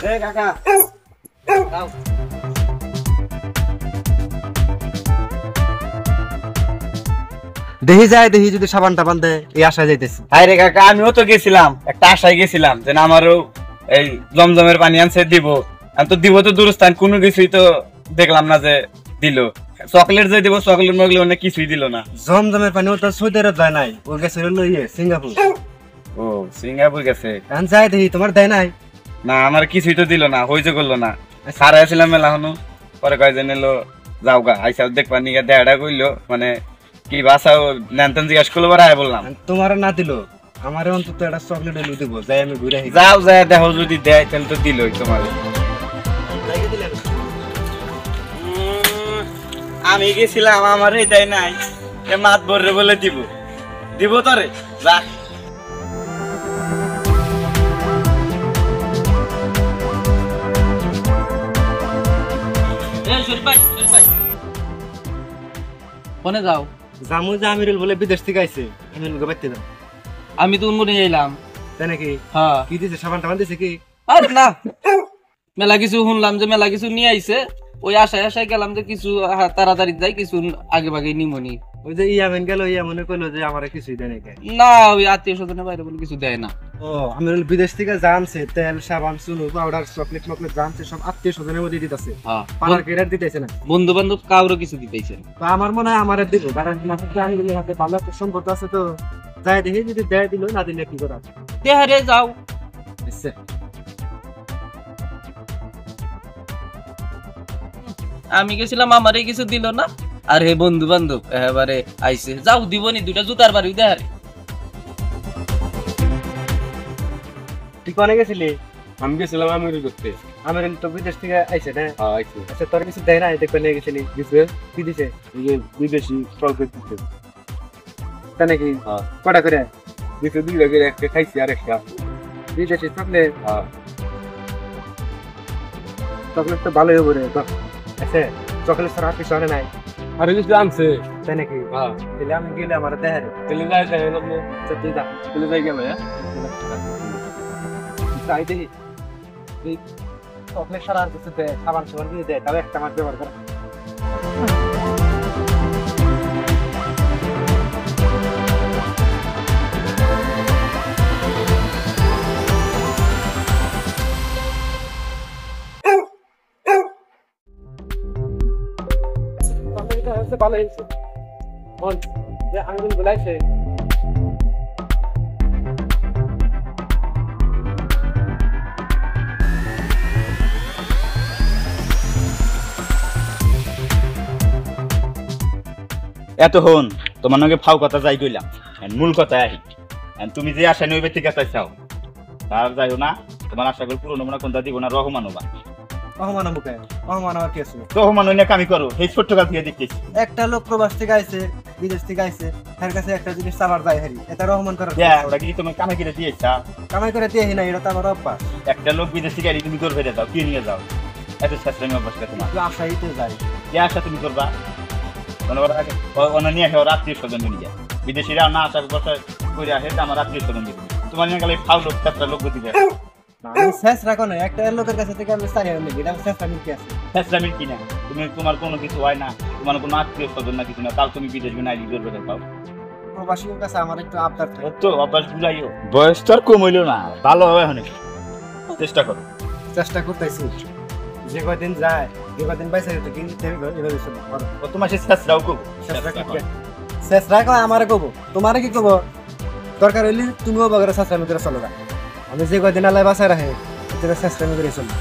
এই কাকা দাও দেখি যায় দেখি যদি সাবান টাবান দেয় এই আশায় যাইতেছি। আরে কাকা আমিও তো গেছিলাম একটা আশায় গেছিলাম যে না আমারও এই জমজমের পানি আনছে দিব আমি তো দিব তো দূরস্থান কোনো কিছুই তো দেখলাম না যে দিল চকলেট যে দিব চকলেট মগলে অনেক কিছুই দিল না জমজমের পানি ও তো সৌদি আরব যায় নাই, ও গেছে হলো সিঙ্গাপুর। ও সিঙ্গাপুর গেছে এখন যায় দেখি তোমার দেয় নাই। না আমার কিছুই তো দিল না হইছে করলো না সারা আসছিলাম মেলা হনো পরে কয়েকজন এলো যাও গা আইসা দেখবা নিগা দেড়া কইলো মানে কি বাসাও নেনতেন জিজ্ঞাসা করলো বড় বললাম তোমার না দিল আমার অন্তত একটা চকলেট এনে দিব, যাই আমি ঘুরে আসি। যাও যায় দেখো যদি দেয় তাহলে তো দিলই তোমার। আমি গেছিলাম আমার এই দেয় নাই মাত ভরে বলে দিব দিব তোরে যা কোনে যাও? জামু যে আমিরুল বলে বিদেশ থেকে আইছে, আমিরুল বাইতে দাও। আমি তো উন্মুনে যাইলাম। তাই নাকি? হ্যাঁ। কি দিছে সাবান টাবান দিছে কি? আরে না মেলা কিছু শুনলাম যে মেলা কিছু নিয়ে আইছে, ওই আশায় আশায় গেলাম যে কিছু তাড়াতাড়ি যাই কিছু আগে ভাগে নিমনি। ওই যে ইয়ামেন গেল, ইয়ামনে কইলো যে আমারে কিছুই দেয় নাকি? না ওই আত্মীয় স্বজনের বাইরে বলে কিছু দেয় না। ও আমিরুল বিদেশ থেকে জানছে তেল সাবান চুনো পাউডার চকলেট মকলেট জানছে সব আত্মীয় স্বজনের মধ্যে দিতেছে, হ্যাঁ পাড়ার কেরার দিতেছে না। বন্ধু বান্ধব কাউরে কিছু দিতেছে না। তো আমার মনে হয় আমারে দিব, কারণ আমিরুলের হাতে ভালো একটা সম্পর্ক আছে, তো যাই দেখি যদি দেয় দিল, না দিলে কি করা। তেহারে যাও। আচ্ছা আমি গেছিলাম আমারে কিছু দিল না, আর হে বন্ধু বান্ধব এবারে আইছে যাও দিবনি দুটা জুতার বাড়ি দেহারে। তুই কোনে গেছিলি? আমি গেছিলাম আমিরুল করতে। আমিরুল তো বিদেশ থেকে আইছে না? হ্যাঁ আইছি। আচ্ছা তোর কিছু দেয় না, দেখবে নিয়ে গেছিলি? দিছে কি দিছে? এই যে বিদেশি চকলেট দিছে। তাই নাকি? হ্যাঁ কটা করে? দিছে দুই লাগে একটা খাইছি আর একটা। বিদেশি চকলেট? হ্যাঁ চকলেট তো ভালোই হবে রে। আচ্ছা চকলেট ছাড়া আর কিছু আনে নাই? আর কিছু আনছে। তাই নাকি? হ্যাঁ তাহলে আমি গেলে আমার দেয় রে। চলে যাই যাই না তুই যা, চলে যাই গেল হ্যাঁ তাই দেখি এই চকলেট ছাড়া আর কিছু দেয়, সাবান সাবান দিয়ে দেয়, তবে একটা মাছ ব্যবহার করে। ভালো হয়েছে যে আঙুল গুলাইছে। এত হন তোমার নাকি ফাও কথা যাই গইলাম মূল কথা আহি তুমি যে আশা নইবে ঠিক আছে চাও তার যাইও না তোমার আশা করি পুরো নমুনা কোনটা দিব না রহমান হবা। রহমান মুখে রহমান আর কি আছে? রহমান হইলে কামি করো এই ছোট্ট কাজ দিয়ে দেখতেছি একটা লোক প্রবাস থেকে আইছে, বিদেশ থেকে আইছে, তার কাছে একটা জিনিস চাবার যায় হারি, এটা রহমান করার ওটা কি তুমি কামাই করে দিয়েছা? কামাই করে দিয়ে না, এটা তো আমার অভ্যাস। একটা লোক বিদেশ থেকে আইলে তুমি করবে দাও কি নিয়ে যাও এত শাস্ত্রামি অভ্যাস তোমার আশাই তো যাই যে আশা তুমি করবা অন্য নিয়ে আসে ওর আত্মীয় স্বজন নিয়ে যায় বিদেশিরা না আসার বছর করে আসে আমার আত্মীয় স্বজন দিবে তোমার নিয়ে গেলে ফাউ লোক চারটা লোক গতি দেয়। আমি শেষ রাখো না, একটা লোকের কাছে থেকে আমি চাই নেই, এটা শেষ রাখি কি আছে? শাস্ত্রামি কি না তুমি তোমার কোনো কিছু হয় না, তোমার কোনো আত্মীয় স্বজন না কিছু না, তাও তুমি বিদেশ বিনাই করবে পাও। প্রবাসীর কাছে আমার একটু আবদার থাকে তো অভ্যাস বুঝাইও বয়স তো আর কম হইলো না, ভালো হবে অনেক চেষ্টা করো। চেষ্টা করতেছি, যে কয়দিন যায় যে কয়দিন বাইসে কিন্তু এভাবে চলো। তোমার সে শেষরাও করবো শেষ রাখো আমারে কবো, তোমারে কি কবো? দরকার হইলে তুমিও বগরে শেষ রাখি করে চলো। আমি যে কয়দিন আল্লাহ বাসায় রাখে শেষ রাখি করে চলো।